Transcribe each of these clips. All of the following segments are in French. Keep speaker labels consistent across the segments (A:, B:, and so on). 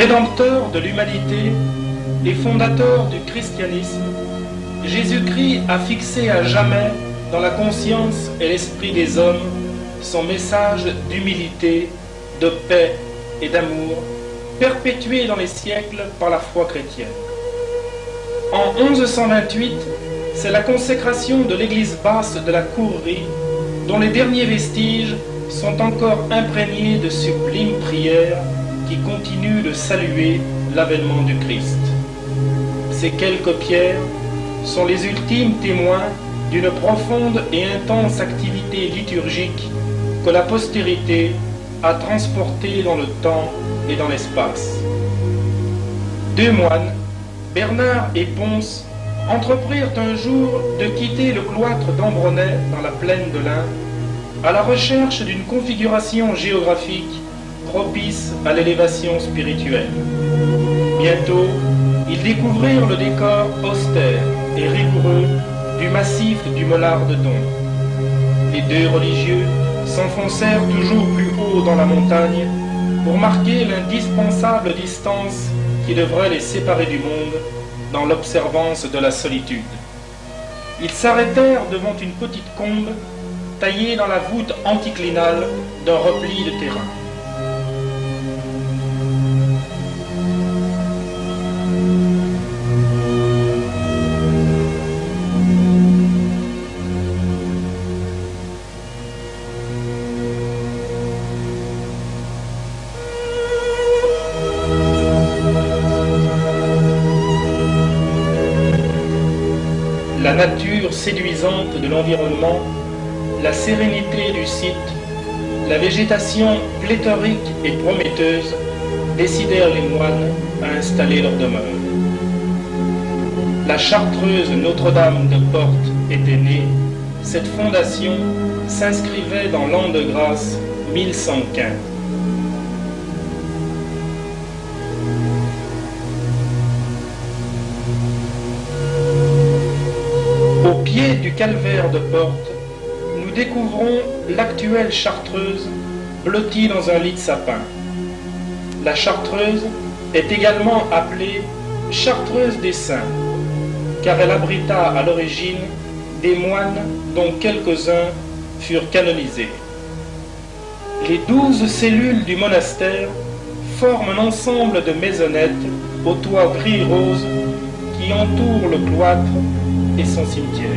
A: Rédempteur de l'humanité et fondateur du christianisme, Jésus-Christ a fixé à jamais dans la conscience et l'esprit des hommes son message d'humilité, de paix et d'amour, perpétué dans les siècles par la foi chrétienne. En 1128, c'est la consécration de l'église basse de la Courrie, dont les derniers vestiges sont encore imprégnés de sublimes prières qui continuent de saluer l'avènement du Christ. Ces quelques pierres sont les ultimes témoins d'une profonde et intense activité liturgique que la postérité a transportée dans le temps et dans l'espace. Deux moines, Bernard et Ponce, entreprirent un jour de quitter le cloître d'Ambronay dans la plaine de l'Ain à la recherche d'une configuration géographique propice à l'élévation spirituelle. Bientôt, ils découvrirent le décor austère et rigoureux du massif du Mollard de Don. Les deux religieux s'enfoncèrent toujours plus haut dans la montagne pour marquer l'indispensable distance qui devrait les séparer du monde dans l'observance de la solitude. Ils s'arrêtèrent devant une petite combe taillée dans la voûte anticlinale d'un repli de terrain. La nature séduisante de l'environnement, la sérénité du site, la végétation pléthorique et prometteuse décidèrent les moines à installer leur demeure. La chartreuse Notre-Dame de Portes était née. Cette fondation s'inscrivait dans l'an de grâce 1115. Au pied du calvaire de Portes, nous découvrons l'actuelle chartreuse blottie dans un lit de sapin. La chartreuse est également appelée chartreuse des saints, car elle abrita à l'origine des moines dont quelques-uns furent canonisés. Les 12 cellules du monastère forment un ensemble de maisonnettes au toit gris-rose qui entourent le cloître et son cimetière.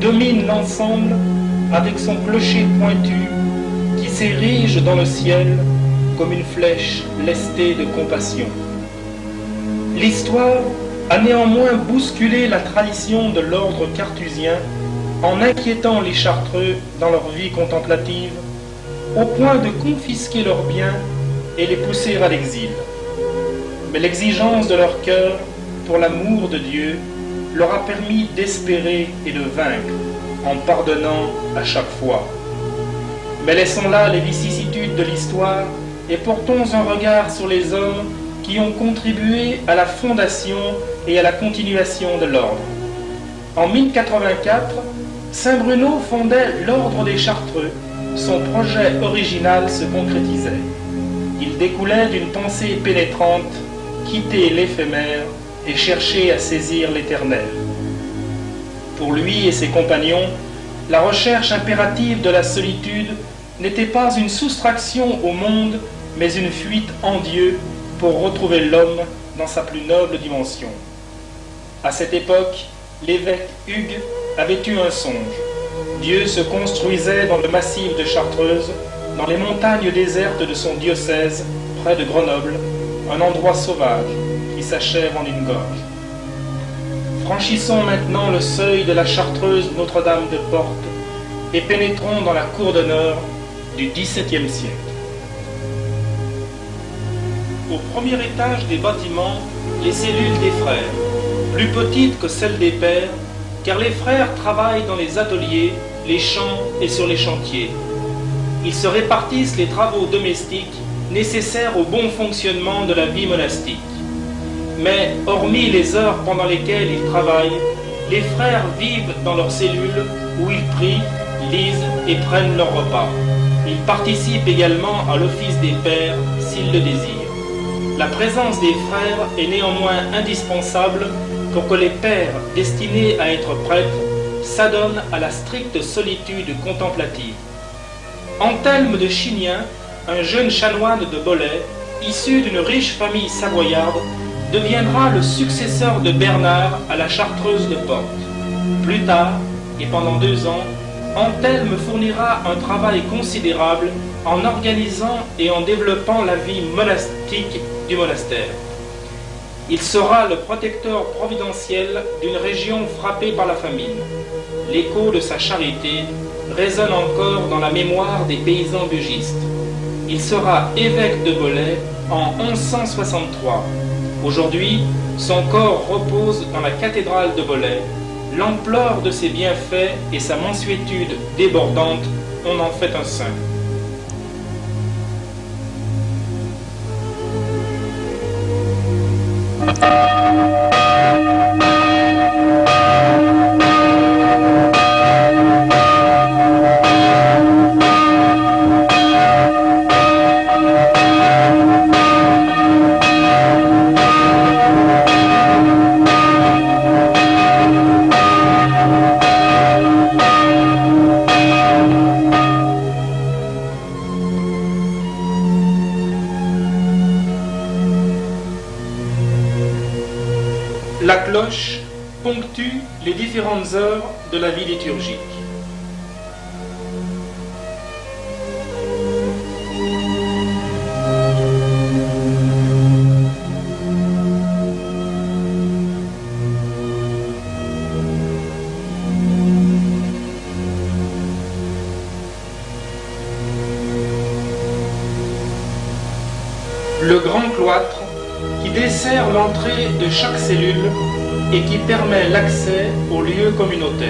A: Domine l'ensemble avec son clocher pointu qui s'érige dans le ciel comme une flèche lestée de compassion. L'histoire a néanmoins bousculé la tradition de l'ordre carthusien en inquiétant les chartreux dans leur vie contemplative au point de confisquer leurs biens et les pousser à l'exil. Mais l'exigence de leur cœur pour l'amour de Dieu leur a permis d'espérer et de vaincre, en pardonnant à chaque fois. Mais laissons là les vicissitudes de l'histoire et portons un regard sur les hommes qui ont contribué à la fondation et à la continuation de l'ordre. En 1084, Saint Bruno fondait l'ordre des Chartreux. Son projet original se concrétisait. Il découlait d'une pensée pénétrante, quitter l'éphémère et chercher à saisir l'éternel. Pour lui et ses compagnons, la recherche impérative de la solitude n'était pas une soustraction au monde, mais une fuite en Dieu pour retrouver l'homme dans sa plus noble dimension. À cette époque, l'évêque Hugues avait eu un songe. Dieu se construisait dans le massif de Chartreuse, dans les montagnes désertes de son diocèse, près de Grenoble, un endroit sauvage qui s'achève en une gorge. Franchissons maintenant le seuil de la chartreuse Notre-Dame de Portes et pénétrons dans la cour d'honneur du XVIIe siècle. au premier étage des bâtiments les cellules des frères, plus petites que celles des pères, car les frères travaillent dans les ateliers, les champs et sur les chantiers. Ils se répartissent les travaux domestiques nécessaires au bon fonctionnement de la vie monastique. Mais, hormis les heures pendant lesquelles ils travaillent, les frères vivent dans leurs cellules où ils prient, lisent et prennent leur repas. Ils participent également à l'office des pères s'ils le désirent. La présence des frères est néanmoins indispensable pour que les pères destinés à être prêtres s'adonnent à la stricte solitude contemplative. Anthelme de Chignin, un jeune chanoine de Bollay, issu d'une riche famille savoyarde, deviendra le successeur de Bernard à la Chartreuse de Portes. Plus tard, et pendant 2 ans, Anthelme fournira un travail considérable en organisant et en développant la vie monastique du monastère. Il sera le protecteur providentiel d'une région frappée par la famine. L'écho de sa charité résonne encore dans la mémoire des paysans bugistes. Il sera évêque de Bollay en 1163. Aujourd'hui, son corps repose dans la cathédrale de Bollay. L'ampleur de ses bienfaits et sa mansuétude débordante en ont fait un saint. La cloche ponctue les différentes heures de la vie liturgique. Le grand cloître qui dessert l'entrée de chaque cellule et qui permet l'accès aux lieux communautaires.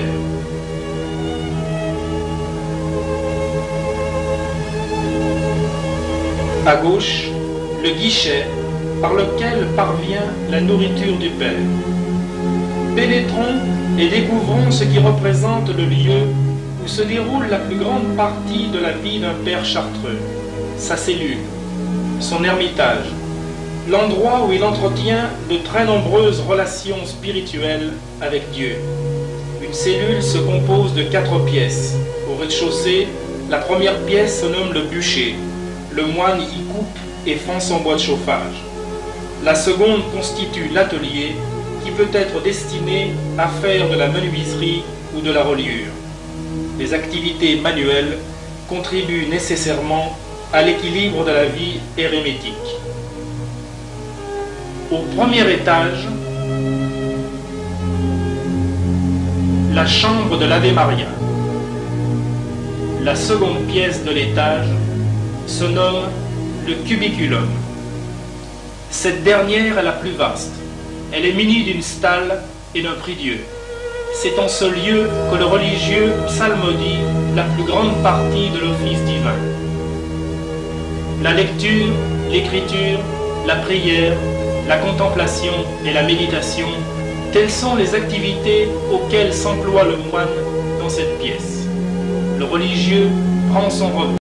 A: À gauche, le guichet par lequel parvient la nourriture du Père. Pénétrons et découvrons ce qui représente le lieu où se déroule la plus grande partie de la vie d'un père chartreux, sa cellule, son ermitage, l'endroit où il entretient de très nombreuses relations spirituelles avec Dieu. Une cellule se compose de 4 pièces. Au rez-de-chaussée, la première pièce se nomme le bûcher. Le moine y coupe et fend son bois de chauffage. La seconde constitue l'atelier qui peut être destiné à faire de la menuiserie ou de la reliure. Les activités manuelles contribuent nécessairement à l'équilibre de la vie érémitique. Au premier étage, la chambre de l'Ave Maria. La seconde pièce de l'étage se nomme le cubiculum. Cette dernière est la plus vaste. Elle est munie d'une stalle et d'un prie-dieu. C'est en ce lieu que le religieux psalmodie la plus grande partie de l'office divin. La lecture, l'écriture, la prière, la contemplation et la méditation, telles sont les activités auxquelles s'emploie le moine dans cette pièce. Le religieux prend son repas.